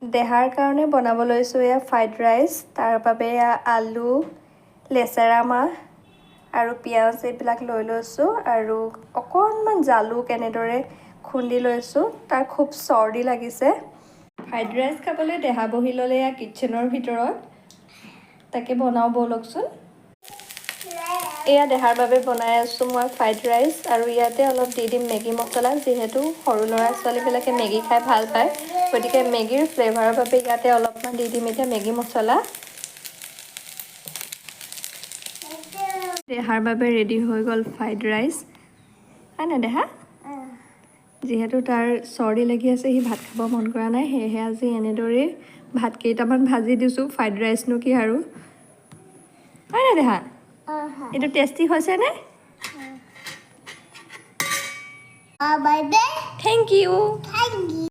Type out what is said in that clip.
দেহাৰ কাৰণে বনাব লৈছোঁ এয়া ফ্ৰাইড ৰাইচ। তাৰ বাবে এয়া আলু, লেচেৰা মাহ আৰু পিঁয়াজ এইবিলাক লৈ লৈছোঁ আৰু অকণমান জালুক এনেদৰে খুন্দি লৈছোঁ। তাৰ খুব চৰ্দি লাগিছে। ফ্ৰাইড ৰাইচ খাবলৈ দেহা বহি ল'লে এয়া কিটচেনৰ ভিতৰত। তাকে বনাওঁ ব'লকচোন। এয়া দেহাৰ বাবে বনাই আছোঁ মই ফ্ৰাইড ৰাইচ আৰু ইয়াতে অলপ দি দিম মেগী মছলা, যিহেতু সৰু ল'ৰা ছোৱালীবিলাকে মেগী খাই ভাল পায়, গতিকে মেগীৰ ফ্লেভাৰৰ বাবে ইয়াতে অলপমান দি দিম এতিয়া মেগী মছলা। দেহাৰ বাবে ৰেডি হৈ গ'ল ফ্ৰাইড ৰাইচ। হয়নে দেহা? যিহেতু তাৰ চৰ্দি লাগি আছে, সি ভাত খাব মন কৰা নাই, সেয়েহে আজি এনেদৰেই ভাত কেইটামান ভাজি দিছোঁ। ফ্ৰাইড ৰাইচনো কি আৰু, হয়নে দেহা? এইটো টেষ্টি হৈছেনে? Bye bye. Thank U.